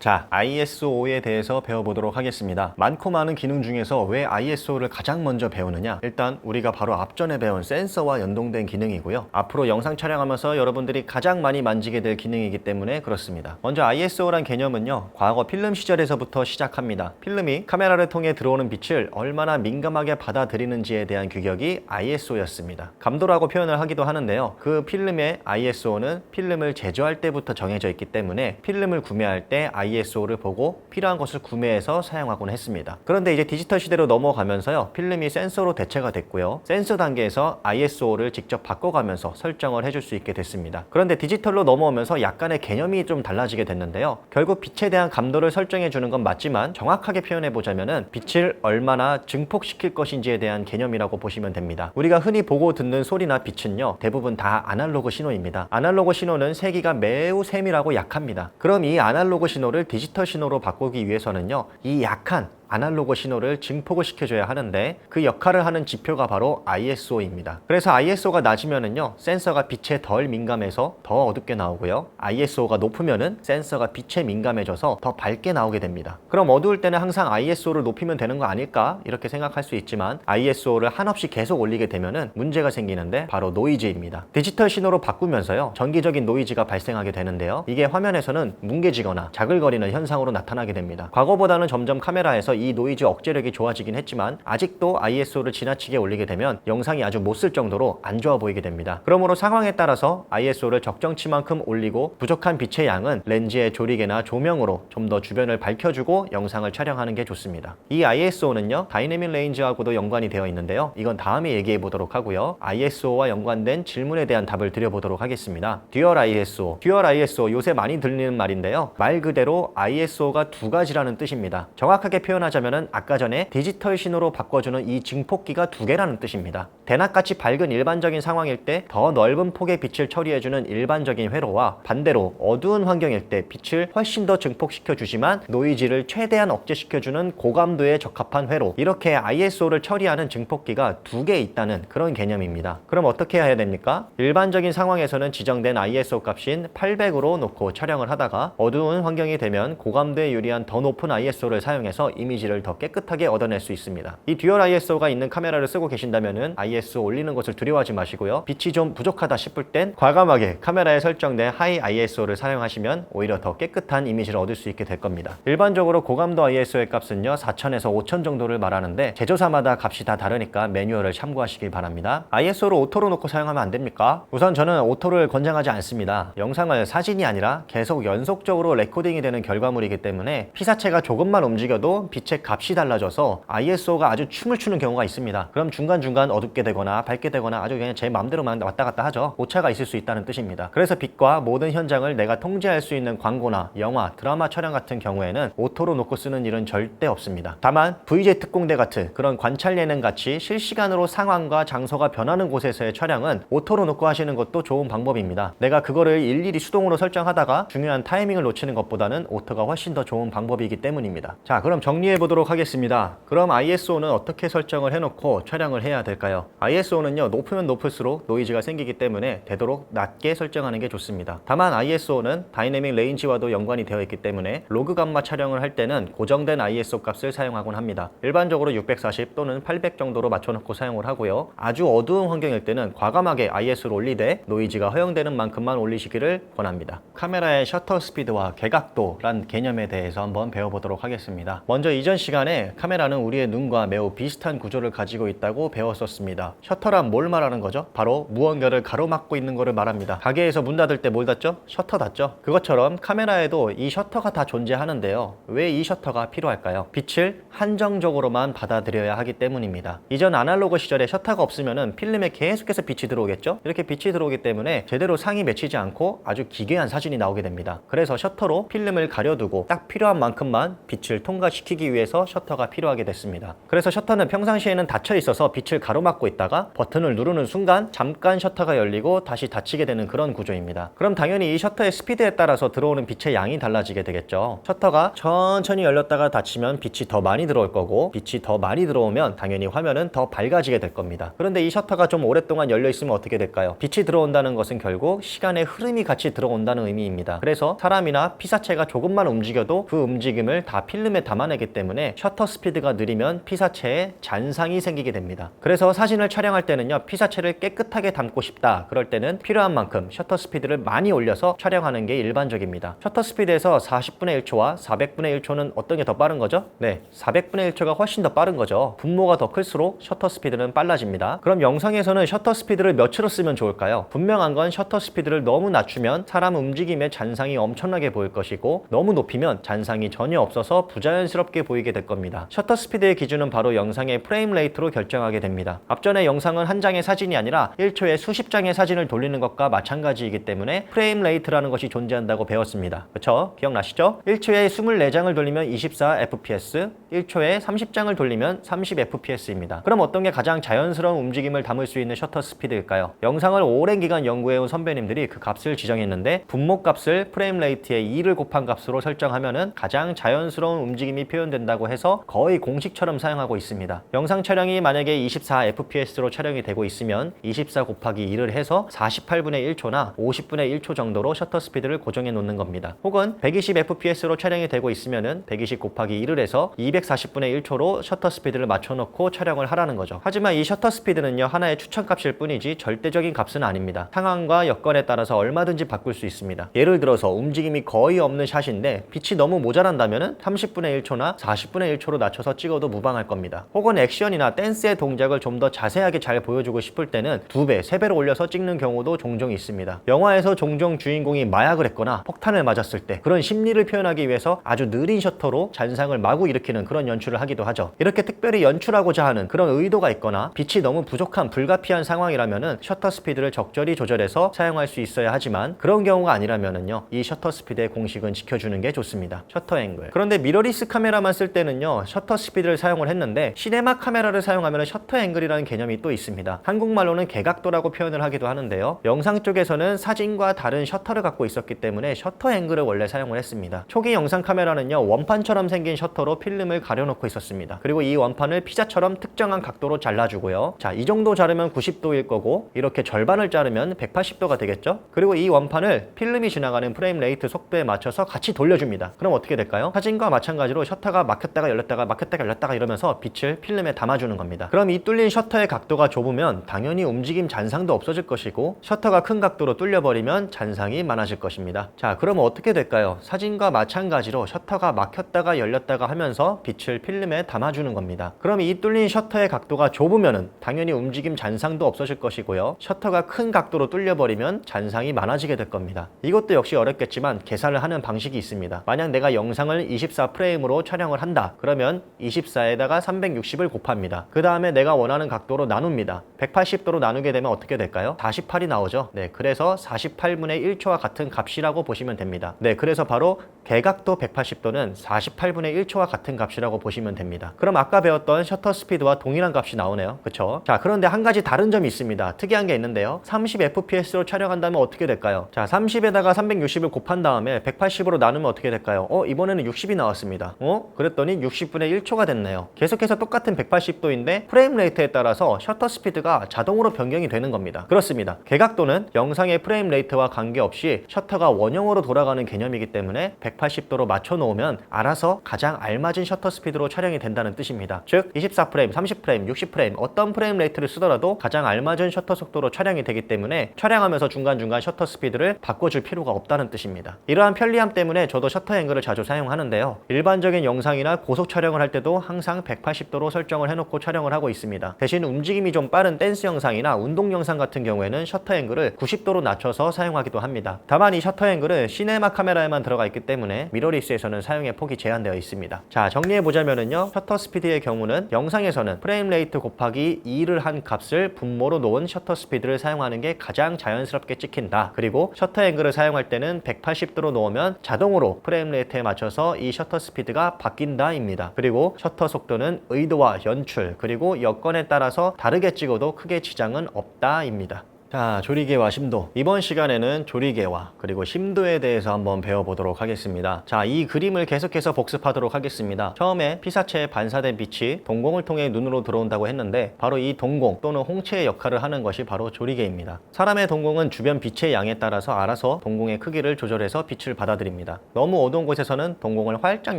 자, ISO에 대해서 배워보도록 하겠습니다. 많고 많은 기능 중에서 왜 ISO를 가장 먼저 배우느냐? 일단 우리가 바로 앞전에 배운 센서와 연동된 기능이고요. 앞으로 영상 촬영하면서 여러분들이 가장 많이 만지게 될 기능이기 때문에 그렇습니다. 먼저 ISO란 개념은요, 과거 필름 시절에서부터 시작합니다. 필름이 카메라를 통해 들어오는 빛을 얼마나 민감하게 받아들이는지에 대한 규격이 ISO였습니다. 감도라고 표현을 하기도 하는데요. 그 필름의 ISO는 필름을 제조할 때부터 정해져 있기 때문에 필름을 구매할 때 ISO를 보고 필요한 것을 구매해서 사용하곤 했습니다. 그런데 이제 디지털 시대로 넘어가면서요, 필름이 센서로 대체가 됐고요. 센서 단계에서 ISO를 직접 바꿔가면서 설정을 해줄 수 있게 됐습니다. 그런데 디지털로 넘어오면서 약간의 개념이 좀 달라지게 됐는데요. 결국 빛에 대한 감도를 설정해 주는 건 맞지만 정확하게 표현해 보자면은 빛을 얼마나 증폭시킬 것인지에 대한 개념이라고 보시면 됩니다. 우리가 흔히 보고 듣는 소리나 빛은요, 대부분 다 아날로그 신호입니다. 아날로그 신호는 세기가 매우 세밀하고 약합니다. 그럼 이 아날로그 신호를 디지털 신호로 바꾸기 위해서는요, 이 약한 아날로그 신호를 증폭을 시켜줘야 하는데 그 역할을 하는 지표가 바로 ISO입니다. 그래서 ISO가 낮으면은요, 센서가 빛에 덜 민감해서 더 어둡게 나오고요. ISO가 높으면은 센서가 빛에 민감해져서 더 밝게 나오게 됩니다. 그럼 어두울 때는 항상 ISO를 높이면 되는 거 아닐까? 이렇게 생각할 수 있지만 ISO를 한없이 계속 올리게 되면은 문제가 생기는데 바로 노이즈입니다. 디지털 신호로 바꾸면서요, 전기적인 노이즈가 발생하게 되는데요. 이게 화면에서는 뭉개지거나 자글거리는 현상으로 나타나게 됩니다. 과거보다는 점점 카메라에서 이 노이즈 억제력이 좋아지긴 했지만 아직도 ISO를 지나치게 올리게 되면 영상이 아주 못 쓸 정도로 안 좋아 보이게 됩니다. 그러므로 상황에 따라서 ISO를 적정치만큼 올리고 부족한 빛의 양은 렌즈의 조리개나 조명으로 좀 더 주변을 밝혀주고 영상을 촬영하는 게 좋습니다. 이 ISO는요, 다이내믹 레인지하고도 연관이 되어 있는데요. 이건 다음에 얘기해 보도록 하고요. ISO와 연관된 질문에 대한 답을 드려보도록 하겠습니다. 듀얼 ISO. 듀얼 ISO 요새 많이 들리는 말인데요. 말 그대로 ISO가 두 가지라는 뜻입니다. 정확하게 표현하자면은 아까 전에 디지털 신호로 바꿔주는 이 증폭기가 두 개라는 뜻입니다. 대낮같이 밝은 일반적인 상황일 때 더 넓은 폭의 빛을 처리해주는 일반적인 회로와 반대로 어두운 환경일 때 빛을 훨씬 더 증폭시켜 주지만 노이즈를 최대한 억제시켜주는 고감도에 적합한 회로, 이렇게 ISO를 처리하는 증폭기가 두 개 있다는 그런 개념입니다. 그럼 어떻게 해야 됩니까? 일반적인 상황에서는 지정된 ISO 값인 800으로 놓고 촬영을 하다가 어두운 환경이 되면 고감도에 유리한 더 높은 ISO를 사용해서 이미지를 더 깨끗하게 얻어낼 수 있습니다. 이 듀얼 ISO가 있는 카메라를 쓰고 계신다면은 ISO 올리는 것을 두려워하지 마시고요. 빛이 좀 부족하다 싶을 땐 과감하게 카메라에 설정된 하이 ISO를 사용하시면 오히려 더 깨끗한 이미지를 얻을 수 있게 될 겁니다. 일반적으로 고감도 ISO의 값은요, 4000에서 5000 정도를 말하는데 제조사마다 값이 다 다르니까 매뉴얼을 참고하시길 바랍니다. ISO를 오토로 놓고 사용하면 안 됩니까? 우선 저는 오토를 권장하지 않습니다. 영상을 사진이 아니라 계속 연속적으로 레코딩이 되는 결과물이기 때문에 피사체가 조금만 움직여도 빛의 값이 달라져서 ISO가 아주 춤을 추는 경우가 있습니다. 그럼 중간중간 어둡게 되거나 밝게 되거나 아주 그냥 제 마음대로만 왔다 갔다 하죠. 오차가 있을 수 있다는 뜻입니다. 그래서 빛과 모든 현장을 내가 통제할 수 있는 광고나 영화, 드라마 촬영 같은 경우에는 오토로 놓고 쓰는 일은 절대 없습니다. 다만 VJ 특공대 같은 그런 관찰 예능 같이 실시간으로 상황과 장소가 변하는 곳에서의 촬영은 오토로 놓고 하시는 것도 좋은 방법입니다. 내가 그거를 일일이 수동으로 설정하다가 중요한 타이밍을 놓치는 것보다는 오토가 훨씬 더 좋은 방법이기 때문입니다. 자, 그럼 정리해 보도록 하겠습니다. 그럼 ISO는 어떻게 설정을 해놓고 촬영을 해야 될까요? ISO는요, 높으면 높을수록 노이즈가 생기기 때문에 되도록 낮게 설정하는 게 좋습니다. 다만 ISO는 다이내믹 레인지와도 연관이 되어 있기 때문에 로그 감마 촬영을 할 때는 고정된 ISO 값을 사용하곤 합니다. 일반적으로 640 또는 800 정도로 맞춰놓고 사용을 하고요. 아주 어두운 환경일 때는 과감하게 ISO를 올리되 노이즈가 허용되는 만큼만 올리시기를 권합니다. 카메라의 셔터 스피드와 궤각도란 개념에 대해서 한번 배워보도록 하겠습니다. 먼저 이전 시간에 카메라는 우리의 눈과 매우 비슷한 구조를 가지고 있다고 배웠었습니다. 셔터란 뭘 말하는 거죠? 바로 무언가를 가로막고 있는 것을 말합니다. 가게에서 문 닫을 때 뭘 닫죠? 셔터 닫죠? 그것처럼 카메라에도 이 셔터가 다 존재하는데요. 왜 이 셔터가 필요할까요? 빛을 한정적으로만 받아들여야 하기 때문입니다. 이전 아날로그 시절에 셔터가 없으면 필름에 계속해서 빛이 들어오겠죠? 이렇게 빛이 들어오기 때문에 제대로 상이 맺히지 않고 아주 기괴한 사진이 나오게 됩니다. 그래서 셔터로 필름을 가려두고 딱 필요한 만큼만 빛을 통과시키기 위해서 셔터가 필요하게 됐습니다. 그래서 셔터는 평상시에는 닫혀 있어서 빛을 가로막고 있다가 버튼을 누르는 순간 잠깐 셔터가 열리고 다시 닫히게 되는 그런 구조입니다. 그럼 당연히 이 셔터의 스피드에 따라서 들어오는 빛의 양이 달라지게 되겠죠. 셔터가 천천히 열렸다가 닫히면 빛이 더 많이 들어올 거고, 빛이 더 많이 들어오면 당연히 화면은 더 밝아지게 될 겁니다. 그런데 이 셔터가 좀 오랫동안 열려 있으면 어떻게 될까요? 빛이 들어온다는 것은 결국 시간의 흐름이 같이 들어온다는 의미입니다. 그래서 사람이나 피사체가 조금만 움직여도 그 움직임을 다 필름에 담아내기 때문에 셔터 스피드가 느리면 피사체에 잔상이 생기게 됩니다. 그래서 사진을 촬영할 때는요, 피사체를 깨끗하게 담고 싶다 그럴 때는 필요한 만큼 셔터 스피드를 많이 올려서 촬영하는 게 일반적입니다. 셔터 스피드에서 40분의 1초와 400분의 1초는 어떤 게 더 빠른 거죠? 네, 400분의 1초가 훨씬 더 빠른 거죠. 분모가 더 클수록 셔터 스피드는 빨라집니다. 그럼 영상에서는 셔터 스피드를 몇으로 쓰면 좋을까요? 분명한 건 셔터 스피드를 너무 낮추면 사람 움직임의 잔상이 엄청나게 보일 것이고, 너무 높이면 잔상이 전혀 없어서 부자연스럽게 보이게 될 겁니다. 셔터 스피드의 기준은 바로 영상의 프레임 레이트로 결정하게 됩니다. 앞전에 영상은 한 장의 사진이 아니라 1초에 수십 장의 사진을 돌리는 것과 마찬가지이기 때문에 프레임 레이트라는 것이 존재한다고 배웠습니다. 그쵸? 기억나시죠? 1초에 24장을 돌리면 24fps, 1초에 30장을 돌리면 30fps입니다. 그럼 어떤 게 가장 자연스러운 움직임을 담을 수 있는 셔터 스피드일까요? 영상을 오랜 기간 연구해온 선배님들이 그 값을 지정했는데, 분모 값을 프레임 레이트의 2를 곱한 값으로 설정하면은 가장 자연스러운 움직임이 표현된다고 해서 거의 공식처럼 사용하고 있습니다. 영상 촬영이 만약에 24fps로 촬영이 되고 있으면 24 곱하기 2를 해서 48분의 1초나 50분의 1초 정도로 셔터 스피드를 고정해 놓는 겁니다. 혹은 120fps로 촬영이 되고 있으면은 120 곱하기 2를 해서 240분의 1초로 셔터 스피드를 맞춰놓고 촬영을 하라는 거죠. 하지만 이 셔터 스피드는요, 하나의 추천값일 뿐이지 절대적인 값은 아닙니다. 상황과 여건에 따라서 얼마든지 바꿀 수 있습니다. 예를 들어서 움직임이 거의 없는 샷인데 빛이 너무 모자란다면은 30분의 1초나 40분의 1초로 낮춰서 찍어도 무방할 겁니다. 혹은 액션이나 댄스의 동작을 좀 더 자세하게 잘 보여주고 싶을 때는 2배, 3배로 올려서 찍는 경우도 종종 있습니다. 영화에서 종종 주인공이 마약을 했거나 폭탄을 맞았을 때 그런 심리를 표현하기 위해서 아주 느린 셔터로 잔상을 마구 일으키는 그런 연출을 하기도 하죠. 이렇게 특별히 연출하고자 하는 그런 의도가 있거나 빛이 너무 부족한 불가피한 상황이라면은 셔터 스피드를 적절히 조절해서 사용할 수 있어야 하지만, 그런 경우가 아니라면은요, 이 셔터 스피드의 공식은 지켜주는 게 좋습니다. 셔터 앵글. 그런데 미러리스 카메라만 쓸 때는요, 셔터 스피드를 사용을 했는데 시네마 카메라를 사용하면 셔터 앵글이라는 개념이 또 있습니다. 한국말로는 개각도라고 표현을 하기도 하는데요, 영상 쪽에서는 사진과 다른 셔터를 갖고 있었기 때문에 셔터 앵글을 원래 사용을 했습니다. 초기 영상 카메라는요, 원판처럼 생긴 셔터로 필름을 가려놓고 있었습니다. 그리고 이 원판을 피자처럼 특정한 각도로 잘라주고요, 자, 이 정도 자르면 90도일 거고 이렇게 절반을 자르면 180도가 되겠죠. 그리고 이 원판을 필름이 지나가는 프레임 레이트 속도에 맞춰서 같이 돌려줍니다. 그럼 어떻게 될까요? 사진과 마찬가지로 셔터가 막혔다가 열렸다가 막혔다가 열렸다가 이러면서 빛을 필름에 담아주는 겁니다. 그럼 이 뚫린 셔터의 각도가 좁으면 당연히 움직임 잔상도 없어질 것이고, 셔터가 큰 각도로 뚫려버리면 잔상이 많아질 것입니다. 자, 그럼 어떻게 될까요? 사진과 마찬가지로 셔터가 막혔다가 열렸다가 하면서 빛을 필름에 담아주는 겁니다. 그럼 이 뚫린 셔터의 각도가 좁으면은 당연히 움직임 잔상도 없어질 것이고요, 셔터가 큰 각도로 뚫려버리면 잔상이 많아지게 될 겁니다. 이것도 역시 어렵겠지만 계산을 하는 방식이 있습니다. 만약 내가 영상을 24프레임으로 촬영을 한다 그러면 24에다가 360을 곱합니다. 그 다음에 내가 원하는 각도로 나눕니다. 180도로 나누게 되면 어떻게 될까요? 48이 나오죠. 네, 그래서 48분의 1초와 같은 값이라고 보시면 됩니다. 네, 그래서 바로 개각도 180도는 48분의 1초와 같은 값이라고 보시면 됩니다. 그럼 아까 배웠던 셔터 스피드와 동일한 값이 나오네요. 그쵸? 자, 그런데 한 가지 다른 점이 있습니다. 특이한 게 있는데요, 30fps로 촬영한다면 어떻게 될까요? 자, 30에다가 360을 곱한 다음에 180으로 나누면 어떻게 될까요? 이번에는 60이 나왔습니다. 그랬더니 60분의 1초가 됐네요. 계속해서 똑같은 180도인데 프레임 레이트에 따라서 셔터 스피드가 자동으로 변경이 되는 겁니다. 그렇습니다. 개각도는 영상의 프레임 레이트와 관계없이 셔터가 원형으로 돌아가는 개념이기 때문에 180도로 맞춰 놓으면 알아서 가장 알맞은 셔터 스피드로 촬영이 된다는 뜻입니다. 즉 24프레임, 30프레임, 60프레임 어떤 프레임 레이트를 쓰더라도 가장 알맞은 셔터 속도로 촬영이 되기 때문에 촬영하면서 중간중간 셔터 스피드를 바꿔줄 필요가 없다는 뜻입니다. 이러한 편리함 때문에 저도 셔터 앵글을 자주 사용하는데요, 일반적인 영상이나 고속 촬영을 할 때도 항상 180도로 설정을 해놓고 촬영을 하고 있습니다. 대신 움직임이 좀 빠른 댄스 영상이나 운동 영상 같은 경우에는 셔터 앵글을 90도로 낮춰서 사용하기도 합니다. 다만 이 셔터 앵글은 시네마 카메라에만 들어가 있기 때문에 미러리스에서는 사용의 폭이 제한되어 있습니다. 자, 정리 정리해 보자면은요, 셔터 스피드의 경우는 영상에서는 프레임 레이트 곱하기 2를 한 값을 분모로 놓은 셔터 스피드를 사용하는 게 가장 자연스럽게 찍힌다. 그리고 셔터 앵글을 사용할 때는 180도로 놓으면 자동으로 프레임 레이트에 맞춰서 이 셔터 스피드가 바뀐다입니다. 그리고 셔터 속도는 의도와 연출 그리고 여건에 따라서 다르게 찍어도 크게 지장은 없다입니다. 자, 조리개와 심도. 이번 시간에는 조리개와 그리고 심도에 대해서 한번 배워보도록 하겠습니다. 자, 이 그림을 계속해서 복습하도록 하겠습니다. 처음에 피사체에 반사된 빛이 동공을 통해 눈으로 들어온다고 했는데 바로 이 동공 또는 홍채의 역할을 하는 것이 바로 조리개입니다. 사람의 동공은 주변 빛의 양에 따라서 알아서 동공의 크기를 조절해서 빛을 받아들입니다. 너무 어두운 곳에서는 동공을 활짝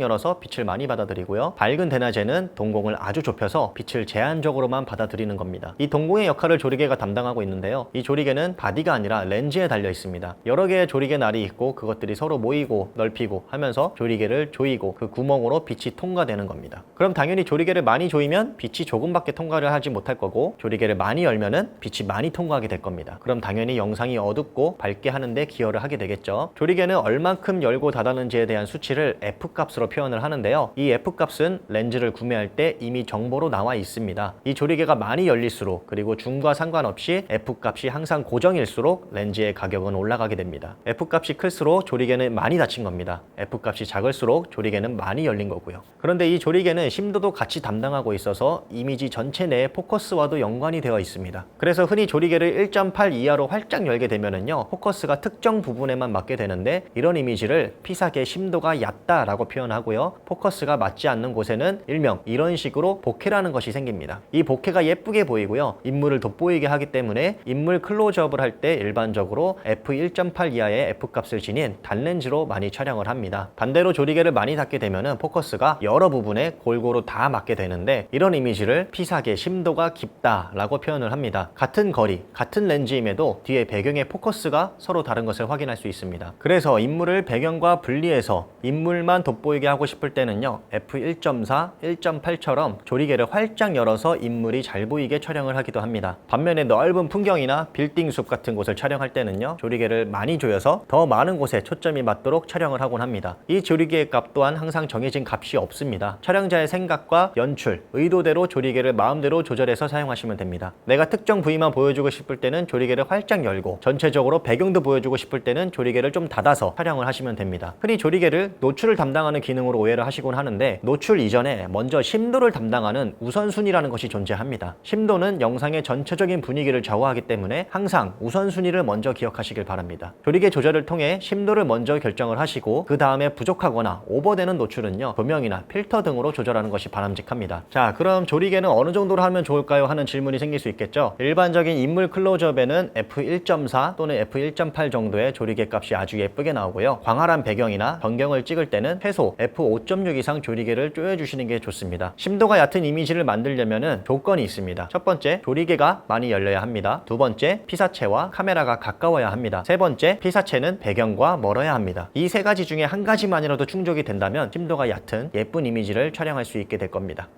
열어서 빛을 많이 받아들이고요. 밝은 대낮에는 동공을 아주 좁혀서 빛을 제한적으로만 받아들이는 겁니다. 이 동공의 역할을 조리개가 담당하고 있는데요. 이 조리개는 바디가 아니라 렌즈에 달려 있습니다. 여러 개의 조리개 날이 있고 그것들이 서로 모이고 넓히고 하면서 조리개를 조이고 그 구멍으로 빛이 통과되는 겁니다. 그럼 당연히 조리개를 많이 조이면 빛이 조금밖에 통과를 하지 못할 거고, 조리개를 많이 열면은 빛이 많이 통과하게 될 겁니다. 그럼 당연히 영상이 어둡고 밝게 하는데 기여를 하게 되겠죠. 조리개는 얼만큼 열고 닫았는지에 대한 수치를 F값으로 표현을 하는데요. 이 F값은 렌즈를 구매할 때 이미 정보로 나와 있습니다. 이 조리개가 많이 열릴수록 그리고 중과 상관없이 F값이 항상 고정일수록 렌즈의 가격은 올라가게 됩니다. F값이 클수록 조리개는 많이 닫힌 겁니다. F값이 작을수록 조리개는 많이 열린 거고요. 그런데 이 조리개는 심도도 같이 담당하고 있어서 이미지 전체 내의 포커스와도 연관이 되어 있습니다. 그래서 흔히 조리개를 1.8 이하로 활짝 열게 되면은요, 포커스가 특정 부분에만 맞게 되는데 이런 이미지를 피사계 심도가 얕다라고 표현하고요. 포커스가 맞지 않는 곳에는 일명 이런 식으로 보케라는 것이 생깁니다. 이 보케가 예쁘게 보이고요. 인물을 돋보이게 하기 때문에 인물 클로즈업을 할 때 일반적으로 f1.8 이하의 F값을 지닌 단렌즈로 많이 촬영을 합니다. 반대로 조리개를 많이 닫게 되면 포커스가 여러 부분에 골고루 다 맞게 되는데 이런 이미지를 피사계 심도가 깊다라고 표현을 합니다. 같은 거리, 같은 렌즈임에도 뒤에 배경의 포커스가 서로 다른 것을 확인할 수 있습니다. 그래서 인물을 배경과 분리해서 인물만 돋보이게 하고 싶을 때는요, f1.4, 1.8처럼 조리개를 활짝 열어서 인물이 잘 보이게 촬영을 하기도 합니다. 반면에 넓은 풍경이나 빌딩 숲 같은 곳을 촬영할 때는요, 조리개를 많이 조여서 더 많은 곳에 초점이 맞도록 촬영을 하곤 합니다. 이 조리개의 값 또한 항상 정해진 값이 없습니다. 촬영자의 생각과 연출, 의도대로 조리개를 마음대로 조절해서 사용하시면 됩니다. 내가 특정 부위만 보여주고 싶을 때는 조리개를 활짝 열고 전체적으로 배경도 보여주고 싶을 때는 조리개를 좀 닫아서 촬영을 하시면 됩니다. 흔히 조리개를 노출을 담당하는 기능으로 오해를 하시곤 하는데, 노출 이전에 먼저 심도를 담당하는 우선순위라는 것이 존재합니다. 심도는 영상의 전체적인 분위기를 좌우하기 때문에 항상 우선순위를 먼저 기억하시길 바랍니다. 조리개 조절을 통해 심도를 먼저 결정을 하시고 그 다음에 부족하거나 오버되는 노출은요, 조명이나 필터 등으로 조절하는 것이 바람직합니다. 자, 그럼 조리개는 어느 정도로 하면 좋을까요? 하는 질문이 생길 수 있겠죠. 일반적인 인물 클로즈업에는 f1.4 또는 f1.8 정도의 조리개 값이 아주 예쁘게 나오고요. 광활한 배경이나 전경을 찍을 때는 최소 f5.6 이상 조리개를 조여주시는 게 좋습니다. 심도가 얕은 이미지를 만들려면 조건이 있습니다. 첫 번째, 조리개가 많이 열려야 합니다. 두 번째, 피사체와 카메라가 가까워야 합니다. 세 번째, 피사체는 배경과 멀어야 합니다. 이 세 가지 중에 한 가지만이라도 충족이 된다면 심도가 얕은 예쁜 이미지를 촬영할 수 있게 될 겁니다.